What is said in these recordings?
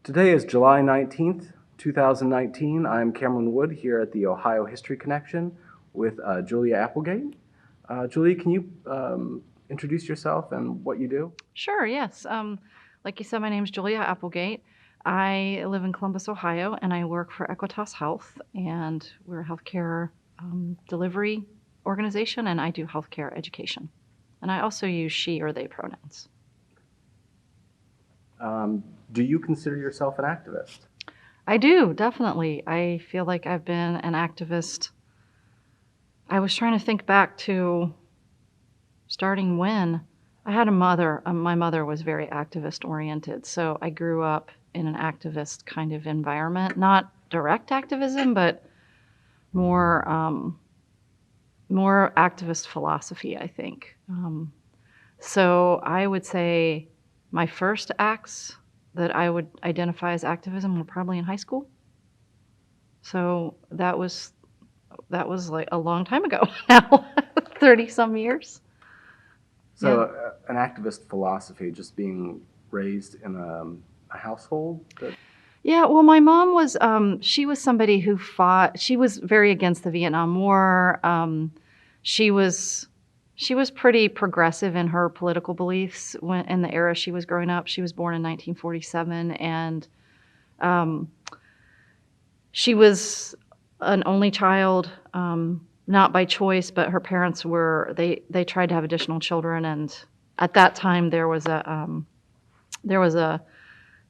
Today is July 19th, 2019. I'm Cameron Wood here at the Ohio History Connection with Julia Applegate. Julia, can you introduce yourself and what you do? Sure, yes. Like you said, my name is Julia Applegate. I live in Columbus, Ohio, and I work for Equitas Health, and we're a healthcare delivery organization, and I do healthcare education. And I also use she or they pronouns. Do you consider yourself an activist? I do, definitely. I feel like I've been an activist. I was trying to think back to starting when. I had a mother. My mother was very activist oriented, so I grew up in an activist kind of environment. Not direct activism, but more more activist philosophy, I think. So I would say my first acts that I would identify as activism were probably in high school. So that was like a long time ago now, 30 some years. So an activist philosophy, just being raised in a household that... Yeah, well, my mom was, she was somebody who fought, she was very against the Vietnam War. She was pretty progressive in her political beliefs when in the era she was growing up. She was born in 1947, and she was an only child, not by choice, but her parents were, they tried to have additional children, and at that time there was a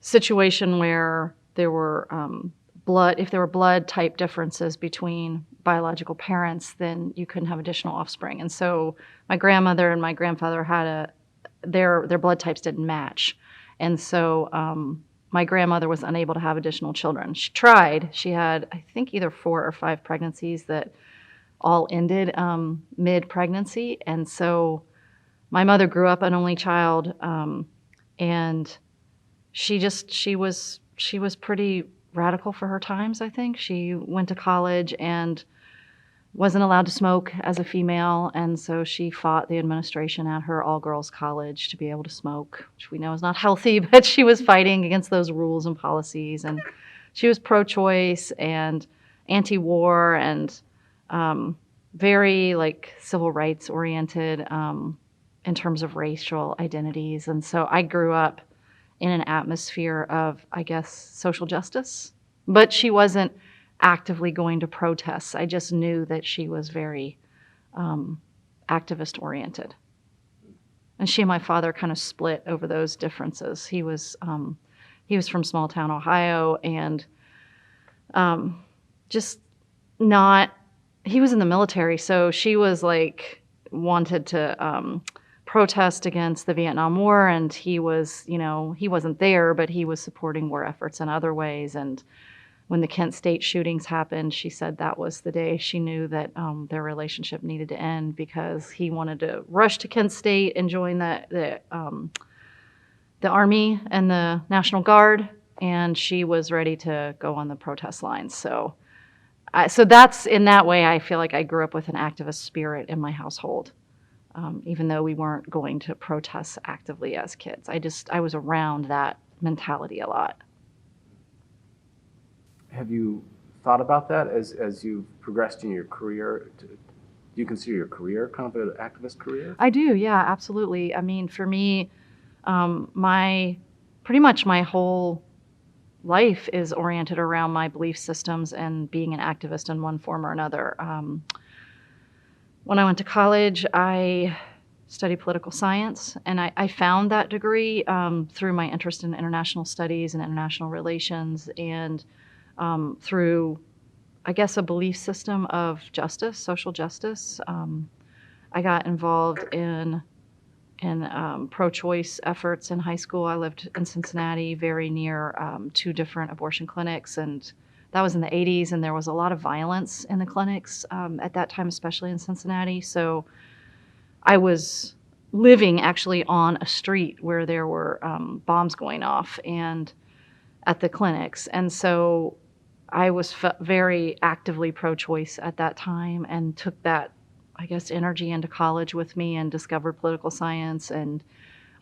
situation where there were if there were blood type differences between biological parents, then you couldn't have additional offspring. And so my grandmother and my grandfather had their blood types didn't match. And so my grandmother was unable to have additional children. She tried. She had, I think, either 4 or 5 pregnancies that all ended mid-pregnancy. And so my mother grew up an only child, and she was pretty radical for her times, I think. She went to college and wasn't allowed to smoke as a female, and so she fought the administration at her all-girls college to be able to smoke, which we know is not healthy, but she was fighting against those rules and policies. And she was pro-choice and anti-war and very like civil rights oriented in terms of racial identities. And so I grew up in an atmosphere of, I guess, social justice, but she wasn't actively going to protests. I just knew that she was very activist oriented. And she and my father kind of split over those differences. He was from small town Ohio, and just not, he was in the military, so she was like wanted to protest against the Vietnam War, and he was, he wasn't there, but he was supporting war efforts in other ways. And when the Kent State shootings happened, she said that was the day she knew that their relationship needed to end, because he wanted to rush to Kent State and join the Army and the National Guard, and she was ready to go on the protest lines. So that's, in that way, I feel like I grew up with an activist spirit in my household. Even though we weren't going to protest actively as kids. I was around that mentality a lot. Have you thought about that as you've progressed in your career? Do you consider your career kind of an activist career? I do, yeah, absolutely. I mean, for me, pretty much my whole life is oriented around my belief systems and being an activist in one form or another. When I went to college, I studied political science, and I found that degree through my interest in international studies and international relations, and through, I guess, a belief system of justice, social justice. I got involved in pro-choice efforts in high school. I lived in Cincinnati, very near 2 different abortion clinics, and that was in the 80s, and there was a lot of violence in the clinics at that time, especially in Cincinnati. So I was living actually on a street where there were bombs going off and at the clinics. And so I was very actively pro-choice at that time, and took that, I guess, energy into college with me, and discovered political science and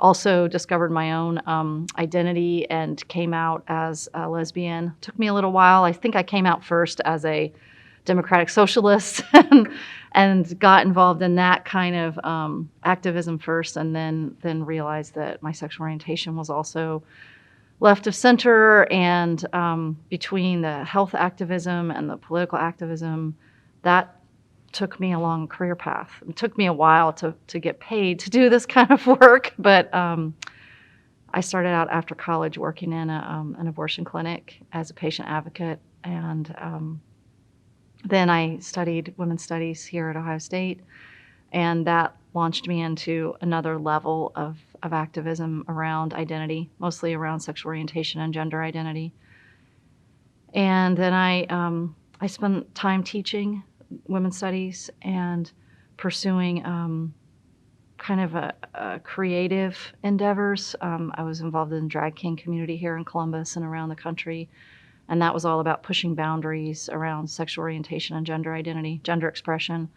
Also discovered my own identity and came out as a lesbian. Took me a little while. I think I came out first as a democratic socialist and got involved in that kind of activism first, and then realized that my sexual orientation was also left of center, and between the health activism and the political activism, that took me along a career path. It took me a while to get paid to do this kind of work, but I started out after college working in an abortion clinic as a patient advocate, and then I studied women's studies here at Ohio State, and that launched me into another level of activism around identity, mostly around sexual orientation and gender identity. And then I spent time teaching women's studies and pursuing kind of a creative endeavors. I was involved in the drag king community here in Columbus and around the country, and that was all about pushing boundaries around sexual orientation and gender identity, gender expression.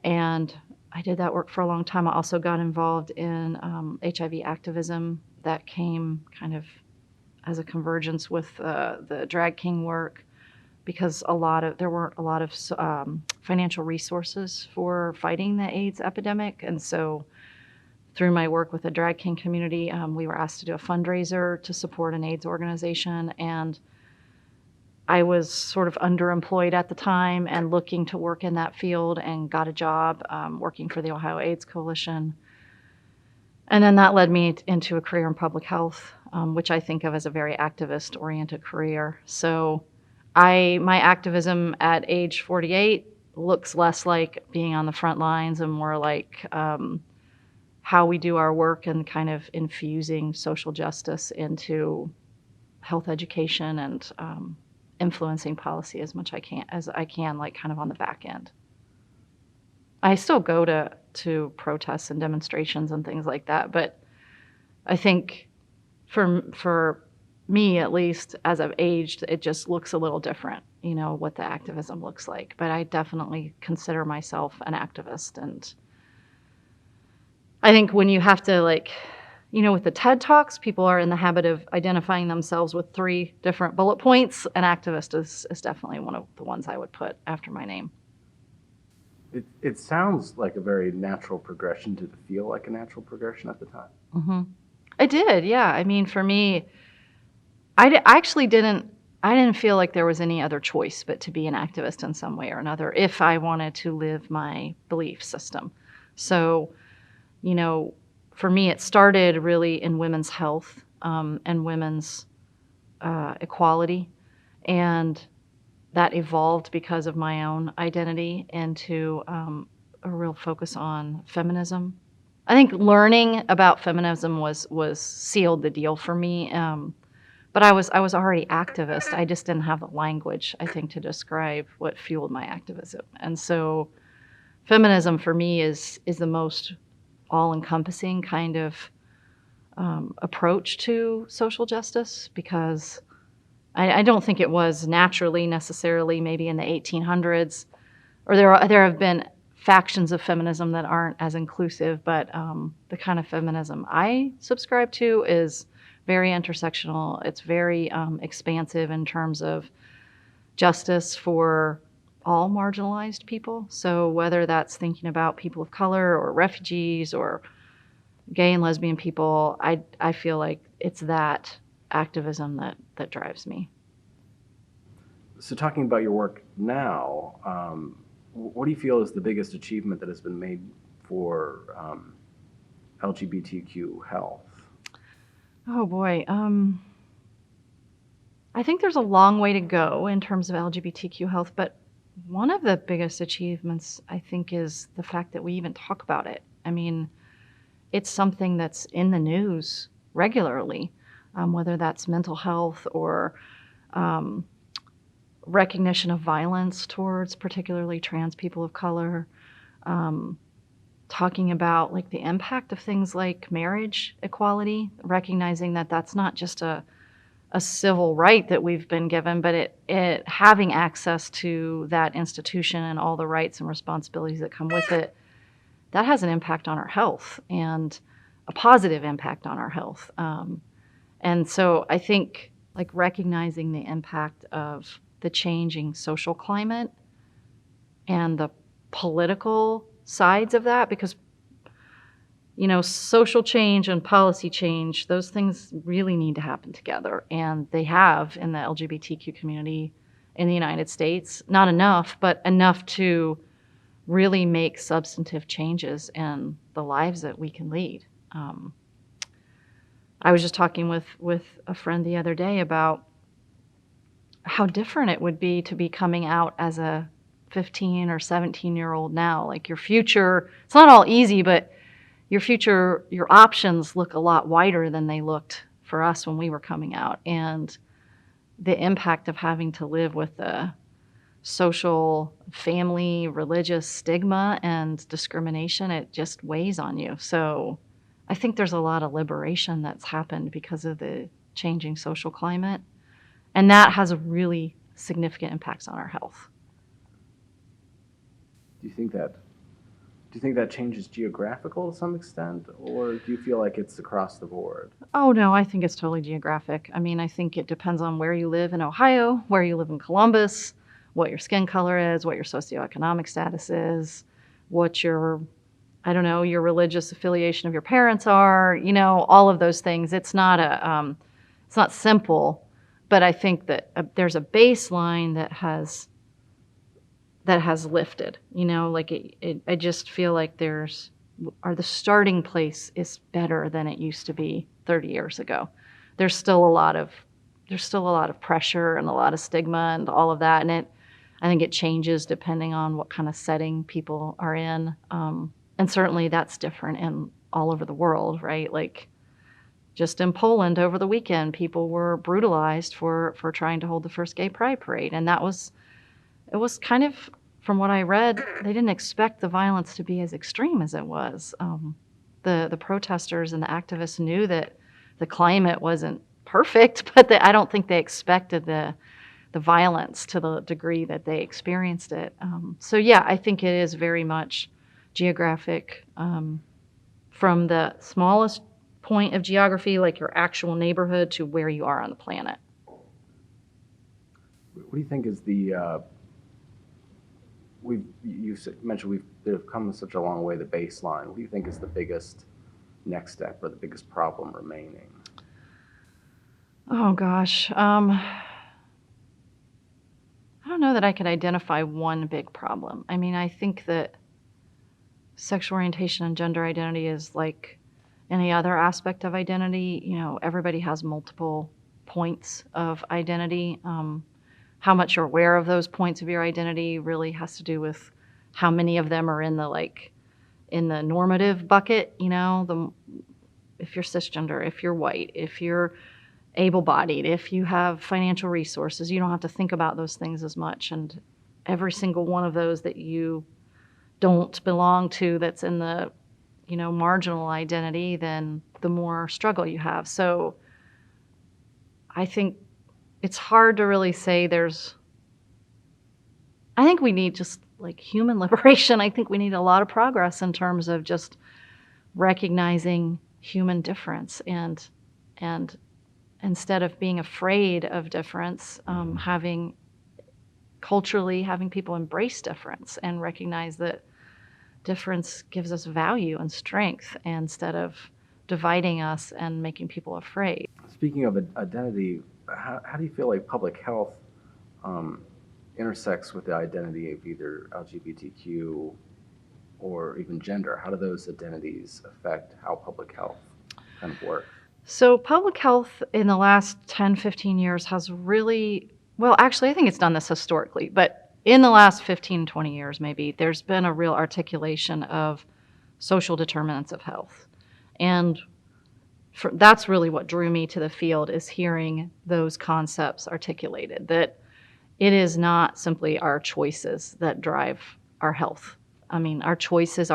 And I did that work for a long time. I also got involved in HIV activism that came kind of as a convergence with the drag king work, because there weren't a lot of financial resources for fighting the AIDS epidemic. And so through my work with the drag king community, we were asked to do a fundraiser to support an AIDS organization. And I was sort of underemployed at the time and looking to work in that field, and got a job working for the Ohio AIDS Coalition. And then that led me into a career in public health, which I think of as a very activist-oriented career. So my activism at age 48 looks less like being on the front lines and more like how we do our work and kind of infusing social justice into health education and influencing policy as much as I can, like kind of on the back end. I still go to protests and demonstrations and things like that, but I think for me, at least, as I've aged, it just looks a little different, what the activism looks like. But I definitely consider myself an activist. And I think when you have to, with the TED Talks, people are in the habit of identifying themselves with 3 different bullet points. An activist is definitely one of the ones I would put after my name. It sounds like a very natural progression. Did it feel like a natural progression at the time? Mm-hmm. I did, yeah. I mean, for me, I actually didn't feel like there was any other choice but to be an activist in some way or another if I wanted to live my belief system. So, for me, it started really in women's health and women's equality, and that evolved because of my own identity into a real focus on feminism. I think learning about feminism was sealed the deal for me. But I was already activist. I just didn't have the language, I think, to describe what fueled my activism. And so feminism for me is the most all-encompassing kind of approach to social justice, because I don't think it was naturally necessarily maybe in the 1800s, or there have been factions of feminism that aren't as inclusive, but the kind of feminism I subscribe to is very intersectional. It's very expansive in terms of justice for all marginalized people. So whether that's thinking about people of color or refugees or gay and lesbian people, I feel like it's that activism that drives me. So talking about your work now, what do you feel is the biggest achievement that has been made for LGBTQ health? Oh boy. I think there's a long way to go in terms of LGBTQ health, but one of the biggest achievements, I think, is the fact that we even talk about it. I mean, it's something that's in the news regularly, whether that's mental health or recognition of violence towards particularly trans people of color, talking about like the impact of things like marriage equality, recognizing that that's not just a civil right that we've been given, but it having access to that institution and all the rights and responsibilities that come with it, that has an impact on our health. And a positive impact on our health. And so I think like recognizing the impact of the changing social climate and the political sides of that, because social change and policy change, those things really need to happen together. And they have in the LGBTQ community in the United States. Not enough, but enough to really make substantive changes in the lives that we can lead. I was just talking with a friend the other day about how different it would be to be coming out as a 15 or 17-year-old now. Like your future, it's not all easy, but your future, your options look a lot wider than they looked for us when we were coming out. And the impact of having to live with the social, family, religious stigma and discrimination, it just weighs on you. So I think there's a lot of liberation that's happened because of the changing social climate. And that has really significant impacts on our health. Do you think that change is geographical to some extent, or do you feel like it's across the board? Oh, no, I think it's totally geographic. I mean, I think it depends on where you live in Ohio, where you live in Columbus, what your skin color is, what your socioeconomic status is, what your religious affiliation of your parents are, all of those things. It's not simple, but I think that there's a baseline that has lifted, I just feel like the starting place is better than it used to be 30 years ago. There's still a lot of pressure and a lot of stigma and all of that. And I think it changes depending on what kind of setting people are in. And certainly that's different in all over the world, right? Like just in Poland over the weekend, people were brutalized for trying to hold the first gay pride parade. And it was kind of, from what I read, they didn't expect the violence to be as extreme as it was. The protesters and the activists knew that the climate wasn't perfect, but I don't think they expected the violence to the degree that they experienced it. So yeah, I think it is very much geographic, from the smallest point of geography, like your actual neighborhood, to where you are on the planet. What do you think is you mentioned they've come such a long way, the baseline. What do you think is the biggest next step or the biggest problem remaining? Oh gosh. I don't know that I could identify one big problem. I mean, I think that sexual orientation and gender identity is like any other aspect of identity. Everybody has multiple points of identity. How much you're aware of those points of your identity really has to do with how many of them are in the normative bucket. If you're cisgender, if you're white, if you're able-bodied, if you have financial resources, you don't have to think about those things as much. And every single one of those that you don't belong to, that's in the marginal identity, then the more struggle you have. So I think it's hard to really say I think we need just like human liberation. I think we need a lot of progress in terms of just recognizing human difference and instead of being afraid of difference, having people embrace difference and recognize that difference gives us value and strength instead of dividing us and making people afraid. Speaking of identity, how do you feel like public health intersects with the identity of either LGBTQ or even gender? How do those identities affect how public health kind of works? So public health in the last 10, 15 years has really, well, actually, I think it's done this historically, but in the last 15, 20 years maybe, there's been a real articulation of social determinants of health. And that's really what drew me to the field, is hearing those concepts articulated, that it is not simply our choices that drive our health. I mean, our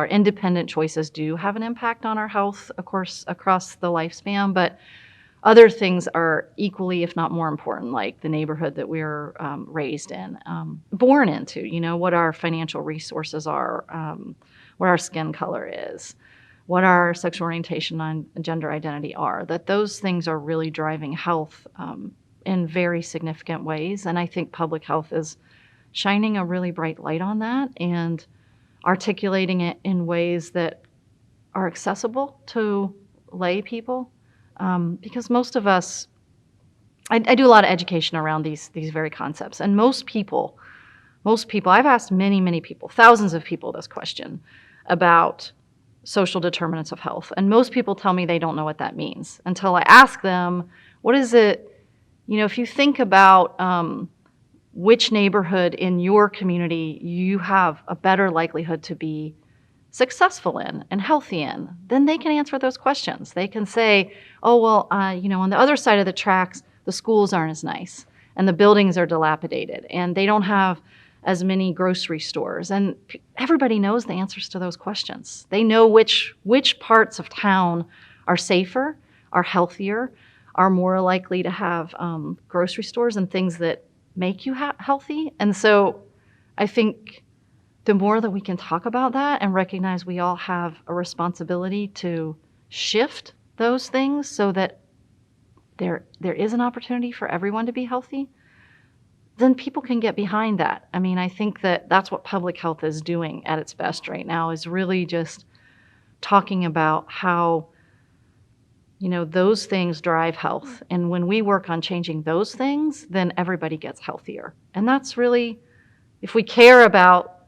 independent choices do have an impact on our health, of course, across the lifespan, but other things are equally, if not more important, like the neighborhood that we're raised in, born into, what our financial resources are, what our skin color is, what our sexual orientation and gender identity are, that those things are really driving health in very significant ways. And I think public health is shining a really bright light on that and articulating it in ways that are accessible to lay people. Because most of us, I do a lot of education around these very concepts. And most people, I've asked many people, thousands of people this question about social determinants of health. And most people tell me they don't know what that means until I ask them, what is it, if you think about which neighborhood in your community you have a better likelihood to be successful in and healthy in, then they can answer those questions. They can say, oh, well, on the other side of the tracks, the schools aren't as nice and the buildings are dilapidated and they don't have as many grocery stores. And everybody knows the answers to those questions. They know which parts of town are safer, are healthier, are more likely to have grocery stores and things that make you healthy. And so I think the more that we can talk about that and recognize we all have a responsibility to shift those things so that there is an opportunity for everyone to be healthy, then people can get behind that. I mean, I think that's what public health is doing at its best right now, is really just talking about how, those things drive health. And when we work on changing those things, then everybody gets healthier. And that's really, if we care about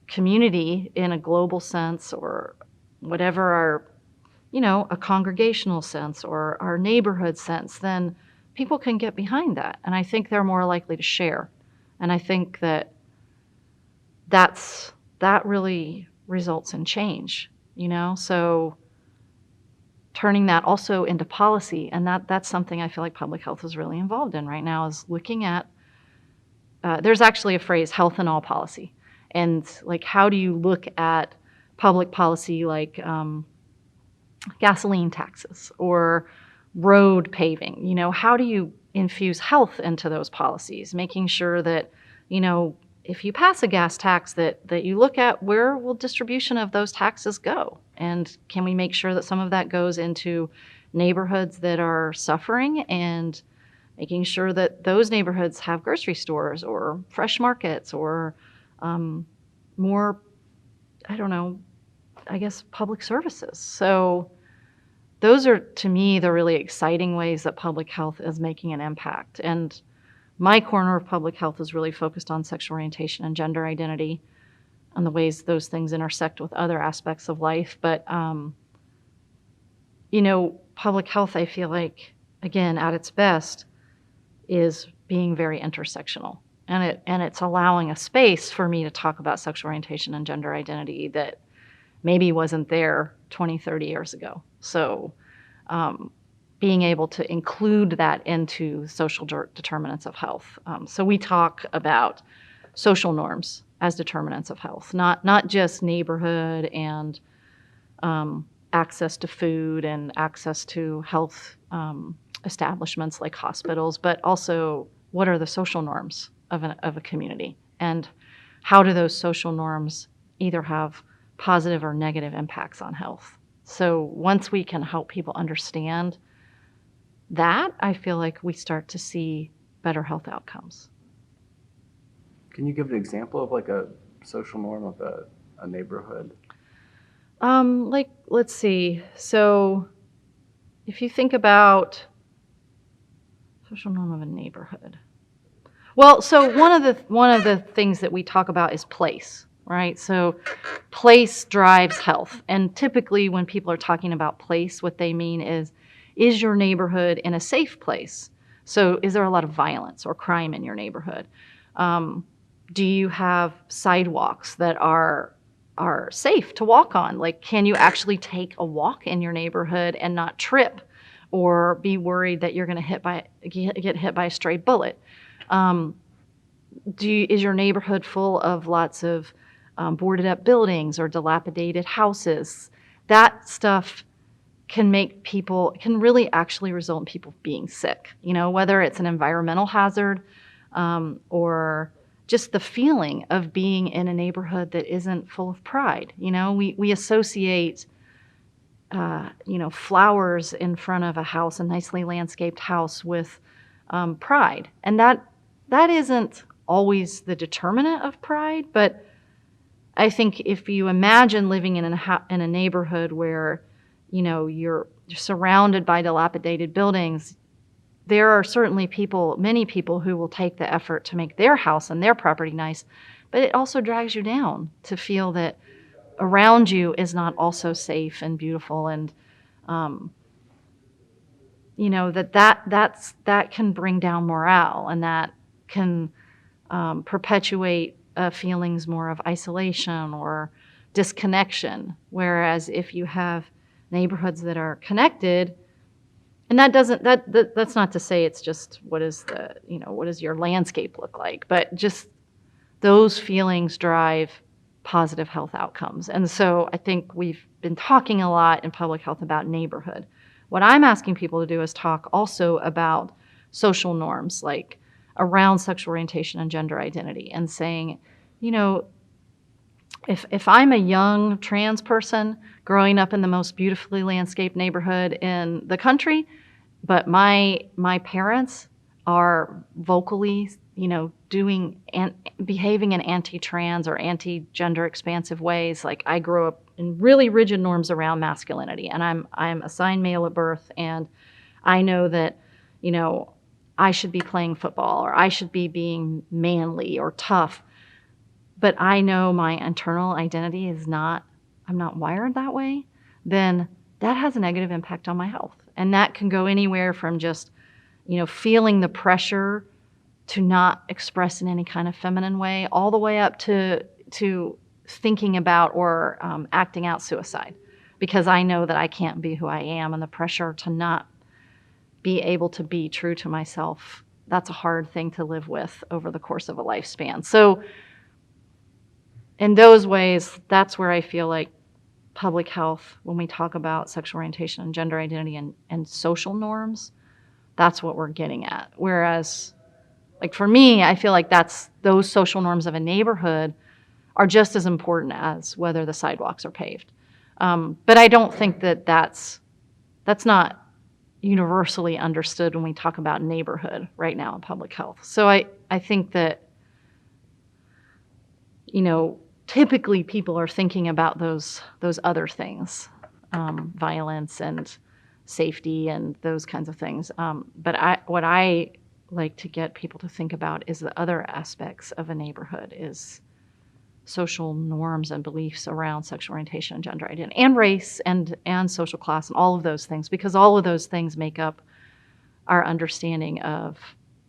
community in a global sense or whatever our, a congregational sense or our neighborhood sense, then people can get behind that. And I think they're more likely to share. And I think that really results in change, So turning that also into policy, and that's something I feel like public health is really involved in right now, is looking at, there's actually a phrase, health in all policy. And like, how do you look at public policy like gasoline taxes or road paving? How do you infuse health into those policies, making sure that, if you pass a gas tax, that you look at where will distribution of those taxes go? And can we make sure that some of that goes into neighborhoods that are suffering and making sure that those neighborhoods have grocery stores or fresh markets or more, public services. So those are, to me, the really exciting ways that public health is making an impact. And my corner of public health is really focused on sexual orientation and gender identity and the ways those things intersect with other aspects of life. But, public health, I feel like, again, at its best, is being very intersectional. And it's allowing a space for me to talk about sexual orientation and gender identity that maybe wasn't there 20, 30 years ago. So being able to include that into social determinants of health. So we talk about social norms as determinants of health, not just neighborhood and access to food and access to health establishments like hospitals, but also what are the social norms of a community, and how do those social norms either have positive or negative impacts on health. So once we can help people understand that, I feel like we start to see better health outcomes. Can you give an example of like a social norm of a neighborhood? Let's see. So if you think about social norm of a neighborhood. Well, so one of the things that we talk about is place, right? So place drives health. And typically when people are talking about place, what they mean is your neighborhood in a safe place? So is there a lot of violence or crime in your neighborhood? Do you have sidewalks that are safe to walk on? Like, can you actually take a walk in your neighborhood and not trip or be worried that you're going to get hit by a stray bullet? Is your neighborhood full of lots of boarded up buildings or dilapidated houses? That stuff can really actually result in people being sick, whether it's an environmental hazard or just the feeling of being in a neighborhood that isn't full of pride. We associate flowers in front of a house, a nicely landscaped house with pride. And that isn't always the determinant of pride, but I think if you imagine living in a neighborhood where, you're surrounded by dilapidated buildings, there are certainly many people who will take the effort to make their house and their property nice, but it also drags you down to feel that around you is not also safe and beautiful, and that can bring down morale, and that can perpetuate feelings more of isolation or disconnection. Whereas if you have neighborhoods that are connected, and that's not to say it's just what does your landscape look like, but just those feelings drive positive health outcomes. And so I think we've been talking a lot in public health about neighborhood. What I'm asking people to do is talk also about social norms, like around sexual orientation and gender identity, and saying, if I'm a young trans person growing up in the most beautifully landscaped neighborhood in the country, but my parents are vocally, doing and behaving in anti-trans or anti-gender expansive ways. Like, I grew up in really rigid norms around masculinity, and I'm assigned male at birth, and I know that, I should be playing football, or I should be being manly or tough. But I know my internal identity I'm not wired that way. Then that has a negative impact on my health. And that can go anywhere from just, feeling the pressure to not express in any kind of feminine way, all the way up to thinking about or acting out suicide, because I know that I can't be who I am, and the pressure to not be able to be true to myself, that's a hard thing to live with over the course of a lifespan. So in those ways, that's where I feel like public health, when we talk about sexual orientation and gender identity and social norms, that's what we're getting at. Whereas, like, for me, I feel like those social norms of a neighborhood are just as important as whether the sidewalks are paved. But I don't think that's not universally understood when we talk about neighborhood right now in public health. So I think that, typically people are thinking about those other things, violence and safety and those kinds of things. But what I like to get people to think about is the other aspects of a neighborhood, is social norms and beliefs around sexual orientation and gender identity, and race and social class, and all of those things, because all of those things make up our understanding of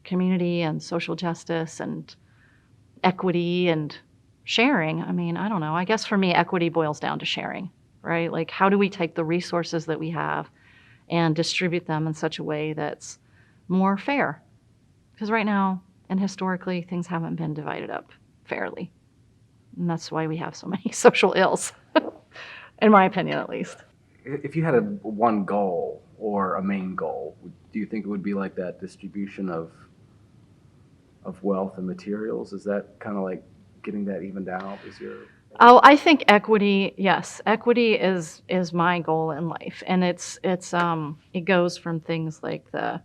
community and social justice and equity and sharing. I mean, I don't know. I guess for me, equity boils down to sharing, right? Like, how do we take the resources that we have and distribute them in such a way that's more fair? Because right now, and historically, things haven't been divided up fairly. And that's why we have so many social ills, in my opinion, at least. If you had one goal or a main goal, do you think it would be like that distribution of wealth and materials? Is that kind of like getting that evened out? Oh, I think equity, yes. Equity is my goal in life. And it goes from things like the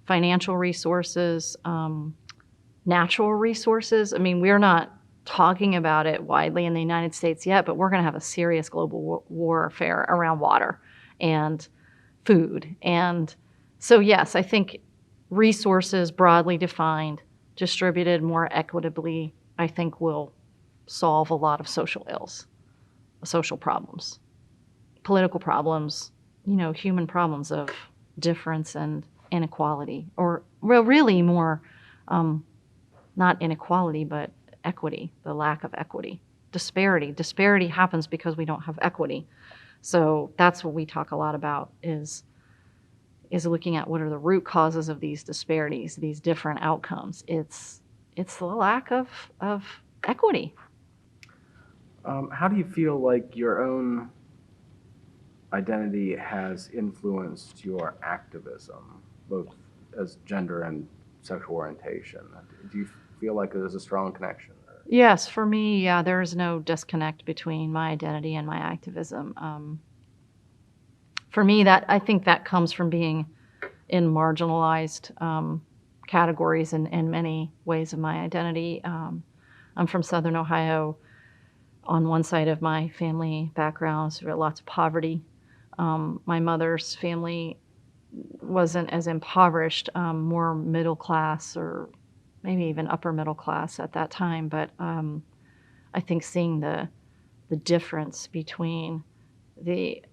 financial resources, natural resources. I mean, we're not talking about it widely in the United States yet, but we're going to have a serious global warfare around water and food. And so, yes, I think resources broadly defined, distributed more equitably, I think will solve a lot of social ills, social problems, political problems, human problems of difference and inequality, or really more, not inequality, but equity, the lack of equity, disparity. Disparity happens because we don't have equity. So that's what we talk a lot about, is looking at what are the root causes of these disparities, these different outcomes. It's the lack of equity. How do you feel like your own identity has influenced your activism, both as gender and sexual orientation? Do you feel like there's a strong connection? Yes, for me, yeah, there is no disconnect between my identity and my activism. for me, I think that comes from being in marginalized categories in many ways of my identity. I'm from Southern Ohio. On one side of my family background, so lots of poverty. My mother's family wasn't as impoverished, more middle class or maybe even upper middle class at that time. But I think seeing the difference between the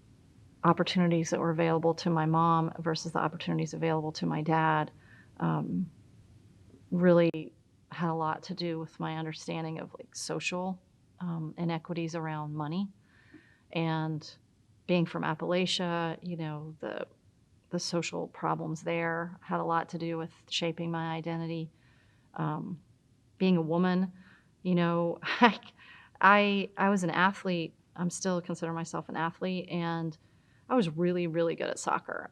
opportunities that were available to my mom versus the opportunities available to my dad really had a lot to do with my understanding of like social inequities around money. And being from Appalachia, you know, the social problems there had a lot to do with shaping my identity. Being a woman, you know, I was an athlete. I'm still consider myself an athlete, and I was really, really good at soccer.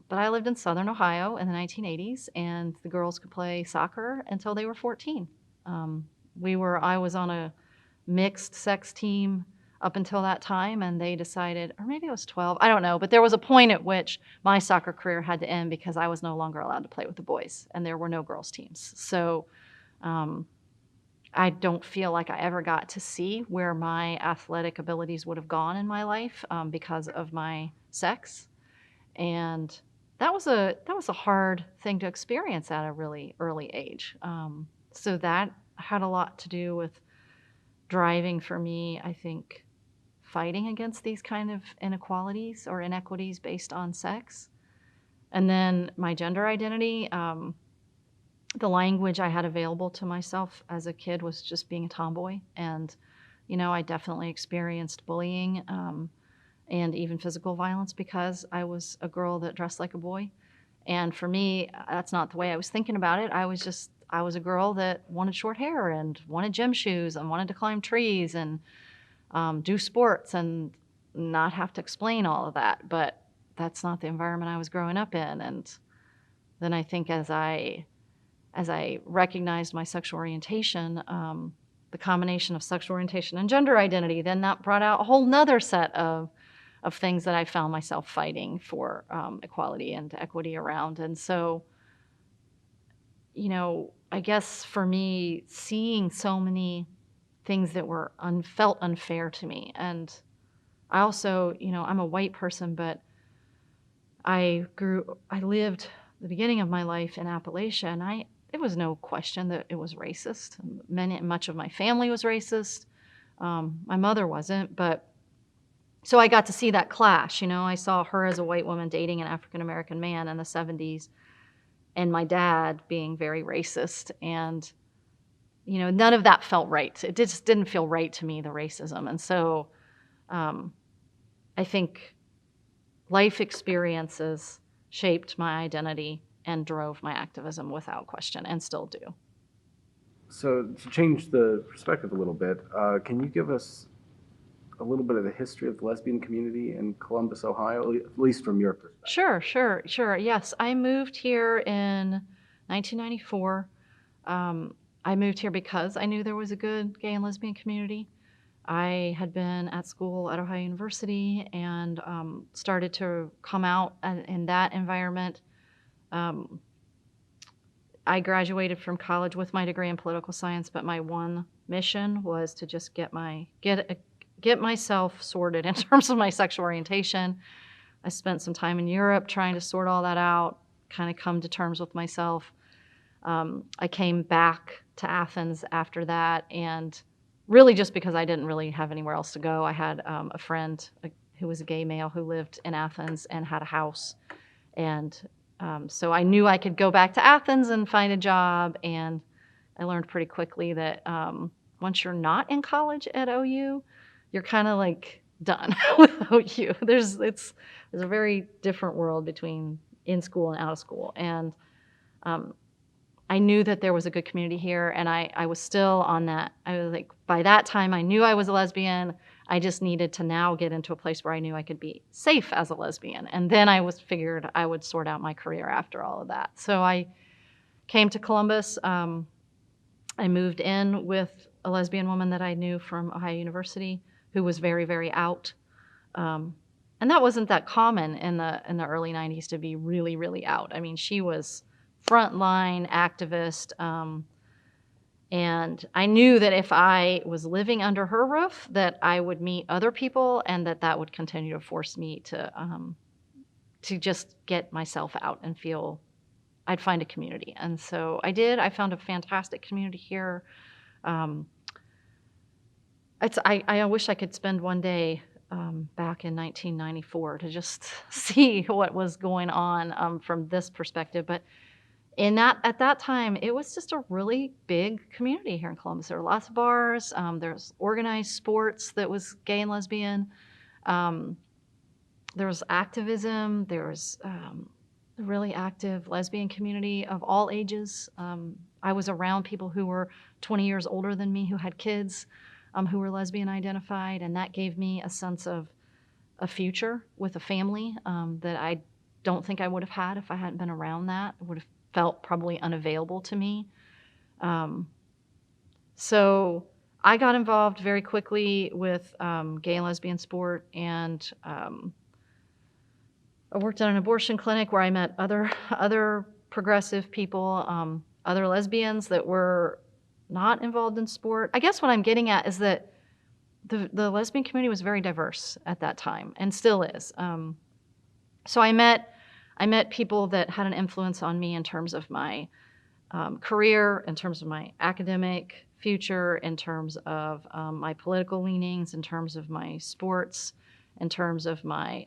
But I lived in Southern Ohio in the 1980s, and the girls could play soccer until they were 14. I was on a mixed sex team up until that time, and they decided, or maybe it was 12, I don't know, but there was a point at which my soccer career had to end because I was no longer allowed to play with the boys, and there were no girls' teams. So I don't feel like I ever got to see where my athletic abilities would have gone in my life because of my sex. And that was a hard thing to experience at a really early age. So that had a lot to do with driving for me, I think, fighting against these kind of inequalities or inequities based on sex. And then my gender identity, the language I had available to myself as a kid was just being a tomboy. And, you know, I definitely experienced bullying and even physical violence because I was a girl that dressed like a boy. And for me, that's not the way I was thinking about it. I was a girl that wanted short hair and wanted gym shoes and wanted to climb trees and do sports and not have to explain all of that. But that's not the environment I was growing up in. And then I think as I recognized my sexual orientation, the combination of sexual orientation and gender identity, then that brought out a whole nother set of things that I found myself fighting for equality and equity around. And so, you know, I guess for me, seeing so many things that were felt unfair to me. And I also, you know, I'm a white person, but I lived the beginning of my life in Appalachia, and it was no question that it was racist. Much of my family was racist. My mother wasn't, but so I got to see that clash. You know, I saw her as a white woman dating an African-American man in the 70s, and my dad being very racist. And, you know, none of that felt right. It just didn't feel right to me, the racism. And so I think life experiences shaped my identity and drove my activism without question, and still do. So to change the perspective a little bit, can you give us a little bit of the history of the lesbian community in Columbus, Ohio, at least from your perspective? Sure. Yes, I moved here in 1994. I moved here because I knew there was a good gay and lesbian community. I had been at school at Ohio University and started to come out in that environment. I graduated from college with my degree in political science, but my one mission was to just get myself sorted in terms of my sexual orientation. I spent some time in Europe trying to sort all that out, kind of come to terms with myself. I came back to Athens after that, and really just because I didn't really have anywhere else to go. I had a friend who was a gay male who lived in Athens and had a house. And so I knew I could go back to Athens and find a job. And I learned pretty quickly that once you're not in college at OU, you're kind of like done with OU. There's a very different world between in school and out of school. And I knew that there was a good community here, and I was still on that. I was like, by that time, I knew I was a lesbian. I just needed to now get into a place where I knew I could be safe as a lesbian. And then figured I would sort out my career after all of that. So I came to Columbus. I moved in with a lesbian woman that I knew from Ohio University who was very, very out. and that wasn't that common in the early 90s to be really, really out. I mean, she was frontline activist, and I knew that if I was living under her roof, that I would meet other people, and that would continue to force me to just get myself out and feel I'd find a community. And so I did. I found a fantastic community here. Um, I wish I could spend one day back in 1994 to just see what was going on from this perspective. But at that time, it was just a really big community here in Columbus. There were lots of bars. There's organized sports that was gay and lesbian. Um, there was activism. There was a really active lesbian community of all ages. I was around people who were 20 years older than me who had kids who were lesbian identified, and that gave me a sense of a future with a family that I don't think I would have had if I hadn't been around that. It would have felt probably unavailable to me. So I got involved very quickly with gay and lesbian sport, and I worked at an abortion clinic where I met other progressive people, other lesbians that were not involved in sport. I guess what I'm getting at is that the lesbian community was very diverse at that time and still is. So I met people that had an influence on me in terms of my career, in terms of my academic future, in terms of my political leanings, in terms of my sports, in terms of my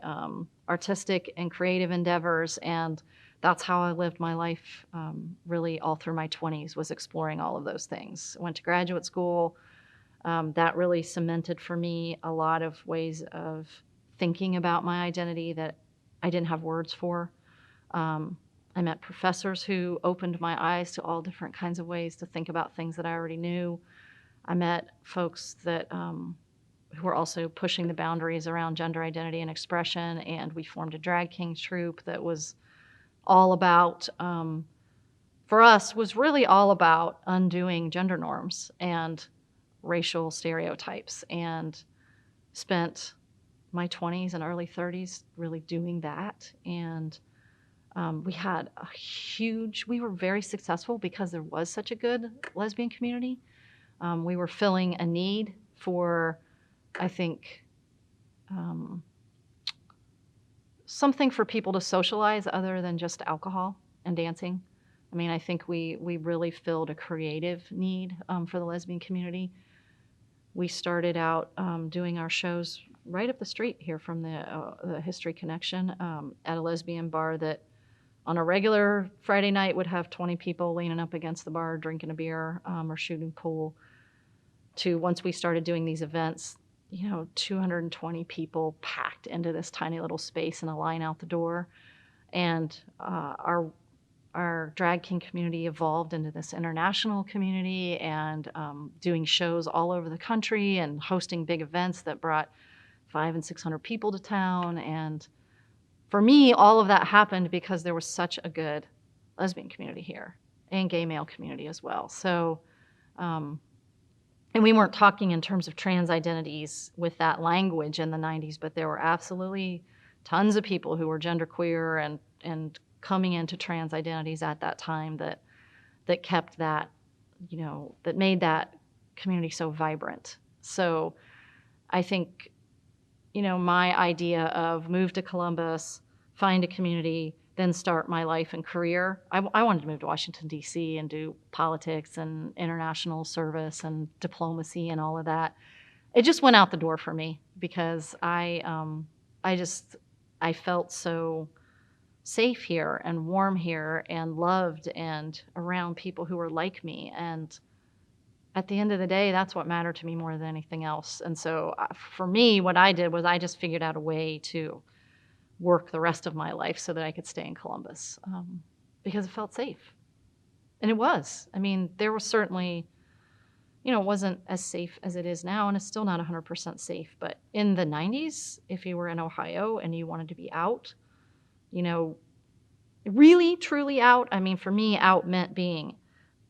artistic and creative endeavors. And that's how I lived my life really all through my 20s, was exploring all of those things. I went to graduate school. That really cemented for me a lot of ways of thinking about my identity that I didn't have words for. I met professors who opened my eyes to all different kinds of ways to think about things that I already knew. I met folks that who were also pushing the boundaries around gender identity and expression, and we formed a drag king troupe that was all about, for us, was really all about undoing gender norms and racial stereotypes, and spent my 20s and early 30s really doing that. And we were very successful because there was such a good lesbian community. We were filling a need for, I think, something for people to socialize other than just alcohol and dancing. I mean, I think we really filled a creative need for the lesbian community. We started out doing our shows right up the street here from the History Connection at a lesbian bar that on a regular Friday night would have 20 people leaning up against the bar drinking a beer or shooting pool, to once we started doing these events, 220 people packed into this tiny little space and a line out the door. And our drag king community evolved into this international community, and doing shows all over the country and hosting big events that brought 500 and 600 people to town. And for me, all of that happened because there was such a good lesbian community here and gay male community as well. So, and we weren't talking in terms of trans identities with that language in the 90s, but there were absolutely tons of people who were genderqueer and coming into trans identities at that time that kept that, that made that community so vibrant. So I think, my idea of move to Columbus, find a community, then start my life and career. I wanted to move to Washington, D.C. and do politics and international service and diplomacy and all of that. It just went out the door for me because I felt so safe here and warm here and loved and around people who were like me. And at the end of the day, that's what mattered to me more than anything else. And so for me, what I did was I just figured out a way to work the rest of my life so that I could stay in Columbus because it felt safe. And it was. I mean, there was certainly, it wasn't as safe as it is now, and it's still not 100% safe. But in the 90s, if you were in Ohio and you wanted to be out, really, truly out, I mean, for me, out meant being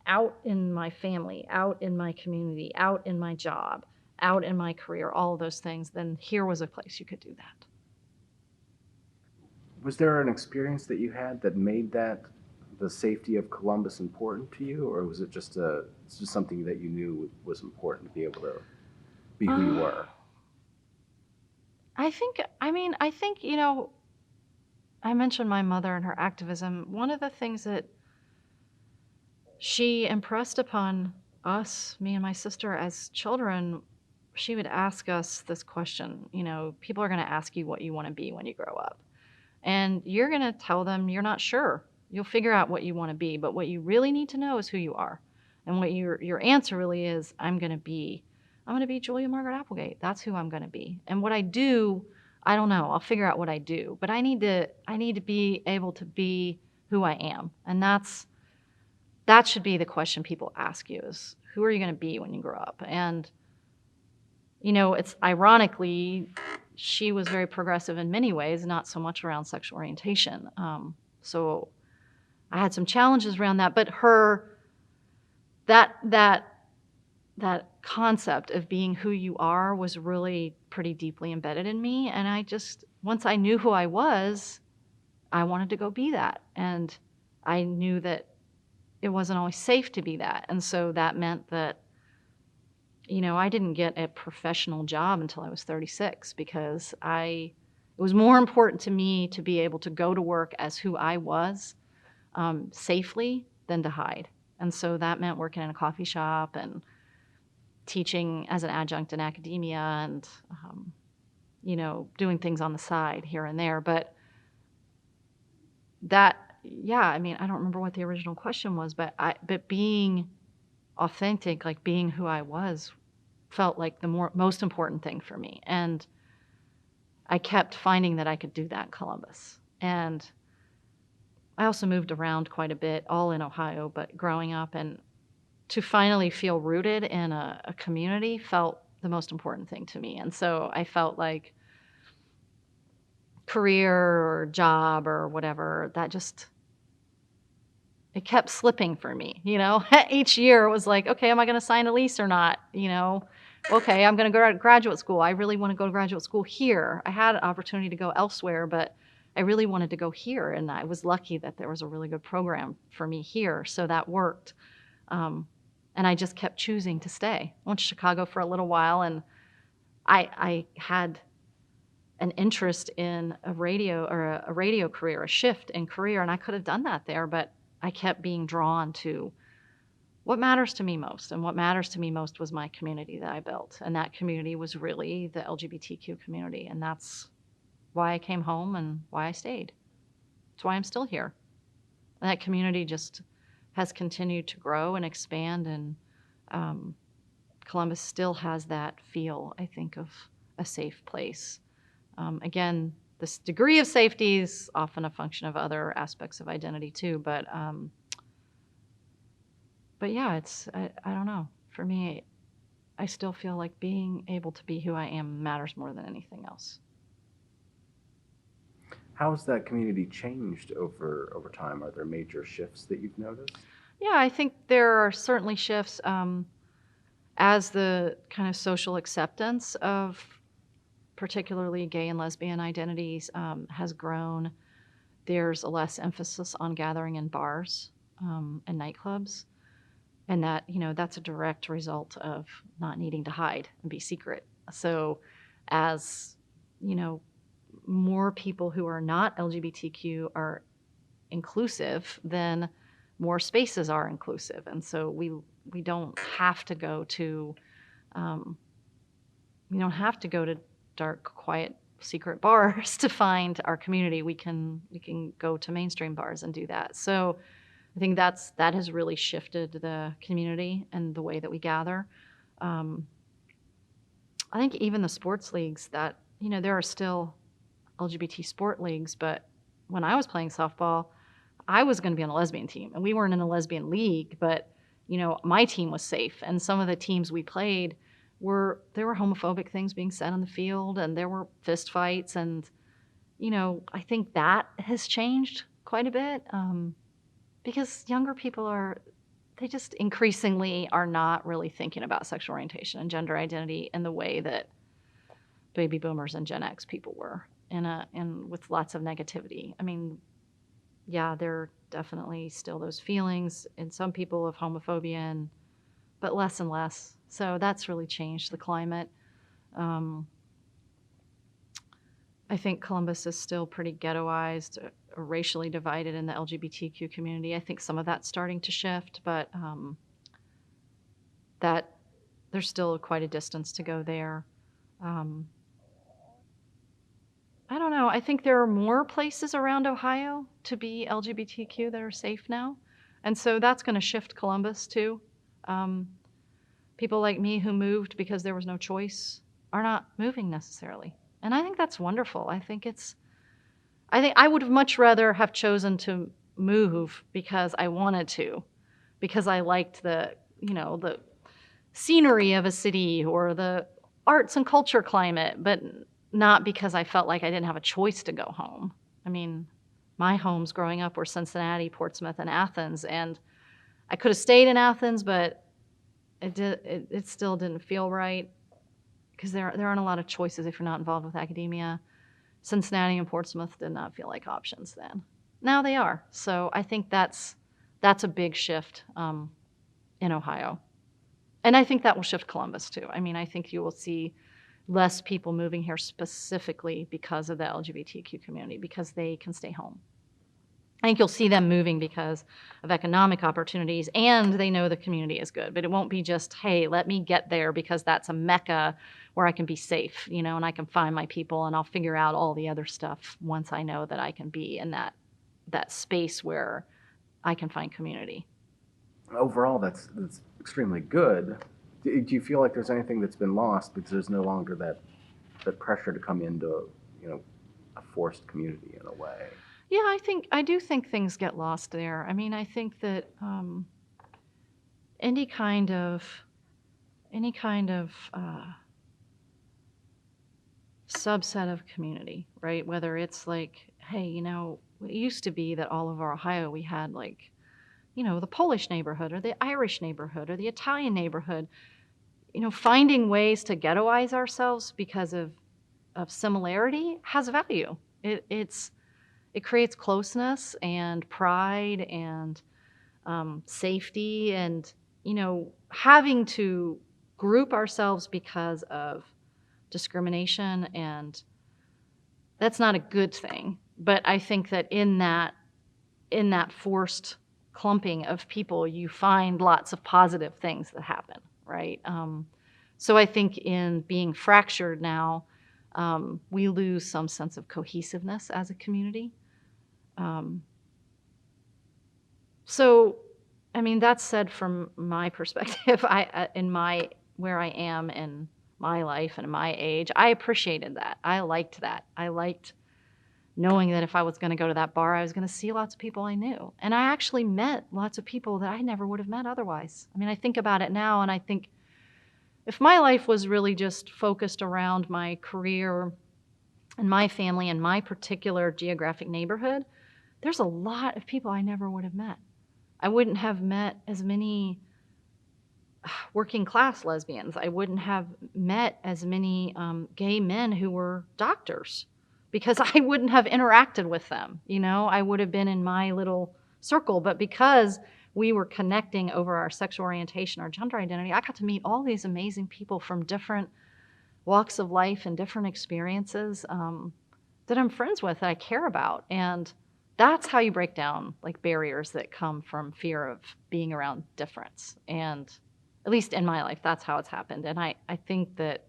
out in my family, out in my community, out in my job, out in my career, all of those things, then here was a place you could do that. Was there an experience that you had that made that the safety of Columbus important to you, or was it just something that you knew was important to be able to be who you were? I think, I mentioned my mother and her activism. One of the things that she impressed upon us, me and my sister as children, she would ask us this question, people are going to ask you what you want to be when you grow up. And you're going to tell them you're not sure. You'll figure out what you want to be, but what you really need to know is who you are. And what your answer really is, I'm going to be Julia Margaret Applegate. That's who I'm going to be. And what I do, I don't know. I'll figure out what I do. But I need to be able to be who I am. And that should be the question people ask you is, who are you going to be when you grow up? And it's ironically, she was very progressive in many ways, not so much around sexual orientation. So I had some challenges around that, but that concept of being who you are was really pretty deeply embedded in me. And once I knew who I was, I wanted to go be that. And I knew that it wasn't always safe to be that. And so that meant that I didn't get a professional job until I was 36 because it was more important to me to be able to go to work as who I was safely than to hide. And so that meant working in a coffee shop and teaching as an adjunct in academia and, doing things on the side here and there. But I don't remember what the original question was, but being authentic, like being who I was, felt like the most important thing for me. And I kept finding that I could do that in Columbus. And I also moved around quite a bit, all in Ohio, but growing up, and to finally feel rooted in a community felt the most important thing to me. And so I felt like career or job or whatever, it kept slipping for me, Each year it was like, okay, am I going to sign a lease or not? Okay, I'm going to go to graduate school. I really want to go to graduate school here. I had an opportunity to go elsewhere, but I really wanted to go here. And I was lucky that there was a really good program for me here. So that worked. And I just kept choosing to stay. I went to Chicago for a little while, and I had an interest in a radio career, a shift in career, and I could have done that there, but I kept being drawn to what matters to me most. And what matters to me most was my community that I built. And that community was really the LGBTQ community. And that's why I came home and why I stayed. That's why I'm still here. And that community just has continued to grow and expand. And Columbus still has that feel, I think, of a safe place. Again, this degree of safety is often a function of other aspects of identity too, but yeah, I don't know. For me, I still feel like being able to be who I am matters more than anything else. How has that community changed over time? Are there major shifts that you've noticed? Yeah, I think there are certainly shifts as the kind of social acceptance of particularly gay and lesbian identities has grown. There's a less emphasis on gathering in bars and nightclubs. And that's a direct result of not needing to hide and be secret. So as, more people who are not LGBTQ are inclusive, then more spaces are inclusive. And so we don't have to go to, dark, quiet, secret bars to find our community. We can go to mainstream bars and do that. So I think that has really shifted the community and the way that we gather. I think even the sports leagues that, there are still LGBT sport leagues, but when I was playing softball, I was going to be on a lesbian team, and we weren't in a lesbian league, but, my team was safe. And some of the teams we played there were homophobic things being said on the field, and there were fist fights. And, I think that has changed quite a bit. Because younger people they just increasingly are not really thinking about sexual orientation and gender identity in the way that baby boomers and Gen X people were. and with lots of negativity. I mean, yeah, there are definitely still those feelings in some people of homophobia, but less and less. So that's really changed the climate. I think Columbus is still pretty ghettoized, racially divided in the LGBTQ community. I think some of that's starting to shift, but that there's still quite a distance to go there. I don't know. I think there are more places around Ohio to be LGBTQ that are safe now. And so that's going to shift Columbus too. People like me who moved because there was no choice are not moving necessarily. And I think that's wonderful. I think I would have much rather have chosen to move because I wanted to, because I liked the scenery of a city or the arts and culture climate, but not because I felt like I didn't have a choice to go home. I mean, my homes growing up were Cincinnati, Portsmouth, and Athens, and I could have stayed in Athens, but it still didn't feel right because there aren't a lot of choices if you're not involved with academia. Cincinnati and Portsmouth did not feel like options then. Now they are. So I think that's a big shift in Ohio. And I think that will shift Columbus too. I mean, I think you will see less people moving here specifically because of the LGBTQ community, because they can stay home. I think you'll see them moving because of economic opportunities, and they know the community is good. But it won't be just, hey, let me get there because that's a mecca where I can be safe, and I can find my people, and I'll figure out all the other stuff once I know that I can be in that space where I can find community. Overall, that's extremely good. Do you feel like there's anything that's been lost because there's no longer that pressure to come into a forced community in a way? Yeah, I do think things get lost there. I mean, I think that any kind of subset of community, right? Whether it's like, hey, it used to be that all over Ohio we had like, the Polish neighborhood or the Irish neighborhood or the Italian neighborhood, finding ways to ghettoize ourselves because of similarity has value. It creates closeness and pride and safety, and having to group ourselves because of discrimination, and that's not a good thing. But I think that in that forced clumping of people, you find lots of positive things that happen, right? So I think in being fractured now, we lose some sense of cohesiveness as a community. So, I mean, that said, from my perspective, where I am in my life and my age, I appreciated that. I liked that. I liked knowing that if I was going to go to that bar, I was going to see lots of people I knew. And I actually met lots of people that I never would have met otherwise. I mean, I think about it now, and I think if my life was really just focused around my career and my family and my particular geographic neighborhood, there's a lot of people I never would have met. I wouldn't have met as many working class lesbians. I wouldn't have met as many gay men who were doctors because I wouldn't have interacted with them. I would have been in my little circle. But because we were connecting over our sexual orientation, our gender identity, I got to meet all these amazing people from different walks of life and different experiences that I'm friends with, that I care about. And that's how you break down like barriers that come from fear of being around difference. And at least in my life, that's how it's happened. And I think that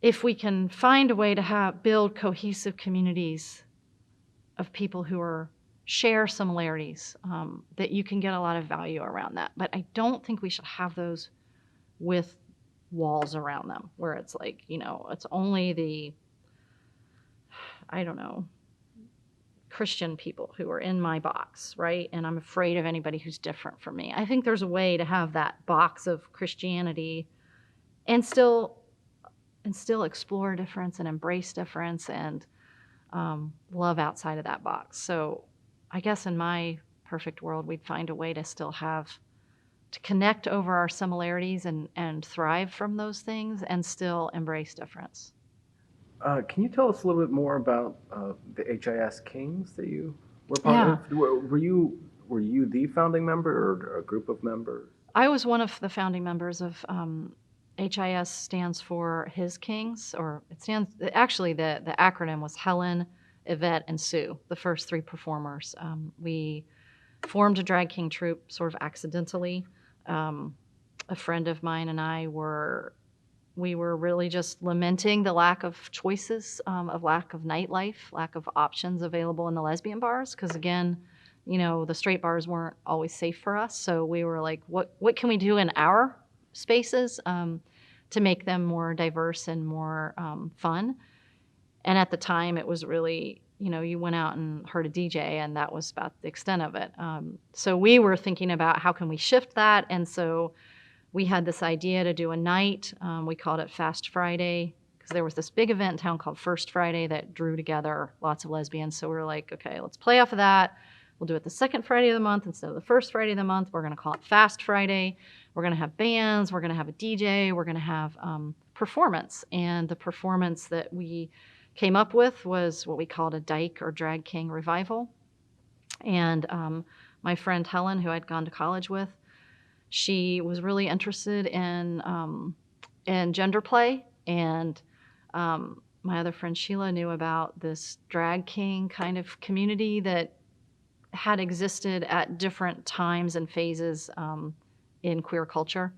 if we can find a way to build cohesive communities of people who share similarities, that you can get a lot of value around that. But I don't think we should have those with walls around them where it's like, it's only the, I don't know, Christian people who are in my box, right? And I'm afraid of anybody who's different from me. I think there's a way to have that box of Christianity and still explore difference and embrace difference and love outside of that box. So I guess in my perfect world, we'd find a way to still to connect over our similarities and thrive from those things and still embrace difference. Can you tell us a little bit more about the H.I.S. Kings that you were part Yeah. of? Were you the founding member or a group of members? I was one of the founding members of HIS stands for His Kings, or it stands actually the acronym was Helen, Yvette, and Sue, the first three performers. We formed a drag king troupe sort of accidentally. Um, a friend of mine and I were really just lamenting the lack of choices, of lack of nightlife, lack of options available in the lesbian bars. Because again, the straight bars weren't always safe for us. So we were like, what can we do in our spaces to make them more diverse and more fun? And at the time, it was really, you went out and heard a DJ, and that was about the extent of it. So we were thinking about how can we shift that, and so we had this idea to do a night. We called it Fast Friday because there was this big event in town called First Friday that drew together lots of lesbians. So we were like, okay, let's play off of that. We'll do it the second Friday of the month instead of the first Friday of the month. We're going to call it Fast Friday. We're going to have bands. We're going to have a DJ. We're going to have performance. And the performance that we came up with was what we called a dyke or drag king revival. And my friend Helen, who I'd gone to college with, she was really interested in gender play, and my other friend Sheila knew about this drag king kind of community that had existed at different times and phases in queer culture,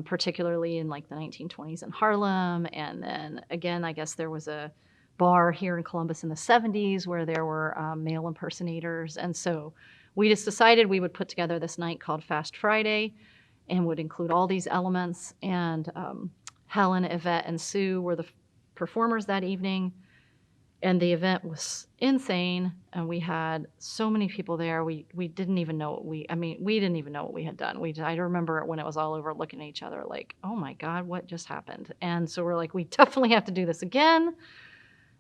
particularly in like the 1920s in Harlem, and then again, I guess there was a bar here in Columbus in the 70s where there were male impersonators, and so we just decided we would put together this night called Fast Friday and would include all these elements. And Helen, Yvette, and Sue were the performers that evening. And the event was insane. And we had so many people there. We didn't even know we didn't even know what we had done. I remember when it was all over looking at each other like, oh my God, what just happened? And so we're like, we definitely have to do this again.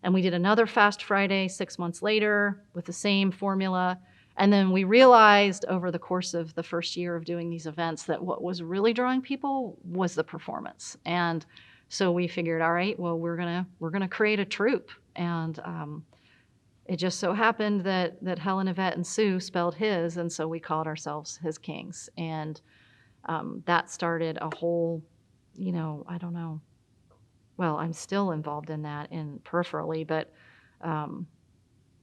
And we did another Fast Friday 6 months later with the same formula. And then we realized over the course of the first year of doing these events that what was really drawing people was the performance. And so we figured, all right, well, we're gonna create a troupe. And it just so happened that Helen, Yvette, and Sue spelled his, and so we called ourselves His Kings. And that started a whole, I don't know. Well, I'm still involved in that peripherally, but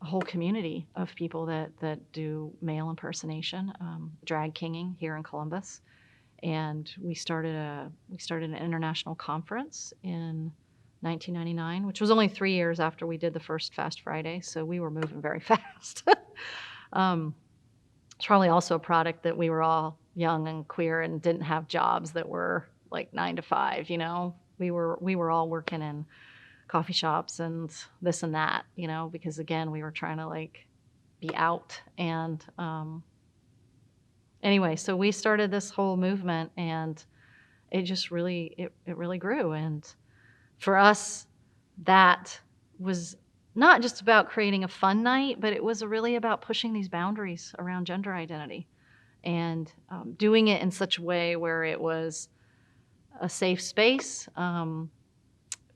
a whole community of people that do male impersonation, drag kinging here in Columbus. And we started an international conference in 1999, which was only 3 years after we did the first Fast Friday, so we were moving very fast. It's probably also a product that we were all young and queer and didn't have jobs that were like 9 to 5, We were all working in coffee shops and this and that, because again, we were trying to like be out. And anyway, so we started this whole movement, and it just really, it really grew. And for us, that was not just about creating a fun night, but it was really about pushing these boundaries around gender identity and doing it in such a way where it was a safe space.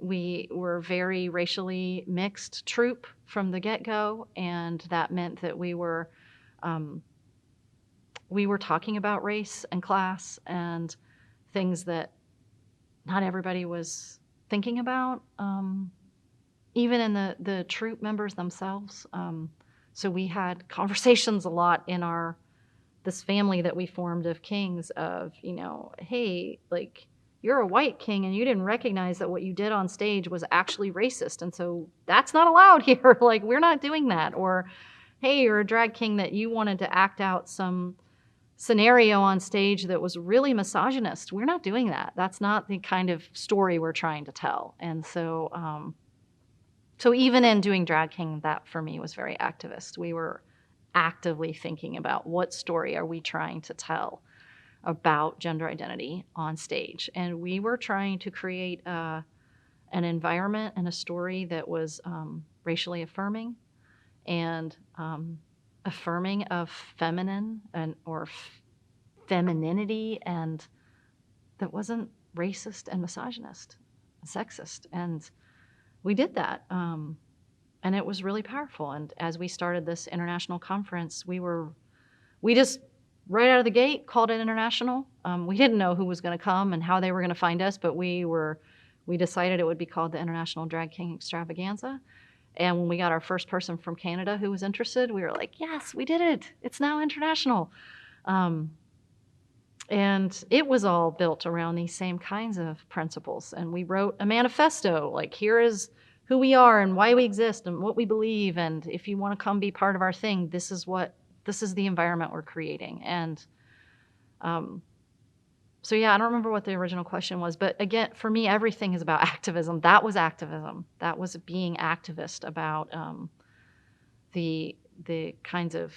We were very racially mixed troupe from the get-go, and that meant that we were talking about race and class and things that not everybody was thinking about, even in the troupe members themselves. So we had conversations a lot in this family that we formed of kings of, hey, like, you're a white king and you didn't recognize that what you did on stage was actually racist. And so that's not allowed here. Like, we're not doing that. Or, hey, you're a drag king that you wanted to act out some scenario on stage that was really misogynist. We're not doing that. That's not the kind of story we're trying to tell. And so, so even in doing drag king, that for me was very activist. We were actively thinking about what story are we trying to tell about gender identity on stage. And we were trying to create an environment and a story that was racially affirming and affirming of feminine or femininity, and that wasn't racist and misogynist, sexist. And we did that. And it was really powerful. And as we started this international conference, we just right out of the gate called it international. We didn't know who was going to come and how they were going to find us, but we decided it would be called the International Drag King Extravaganza. And when we got our first person from Canada who was interested, we were like, yes, we did it. It's now international. And it was all built around these same kinds of principles. And we wrote a manifesto, like, here is who we are and why we exist and what we believe. And if you want to come be part of our thing, this is the environment we're creating. And so yeah, I don't remember what the original question was, but again, for me, everything is about activism. That was activism. That was being activist about the kinds of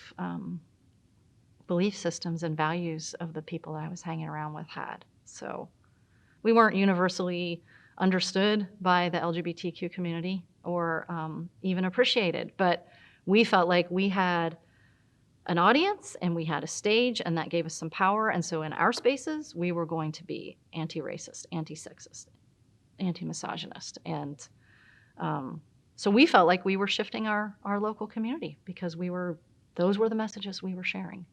belief systems and values of the people that I was hanging around with had. So we weren't universally understood by the LGBTQ community or even appreciated, but we felt like we had an audience and we had a stage, and that gave us some power. And so in our spaces, we were going to be anti-racist, anti-sexist, anti-misogynist. And so we felt like we were shifting our local community because those were the messages we were sharing.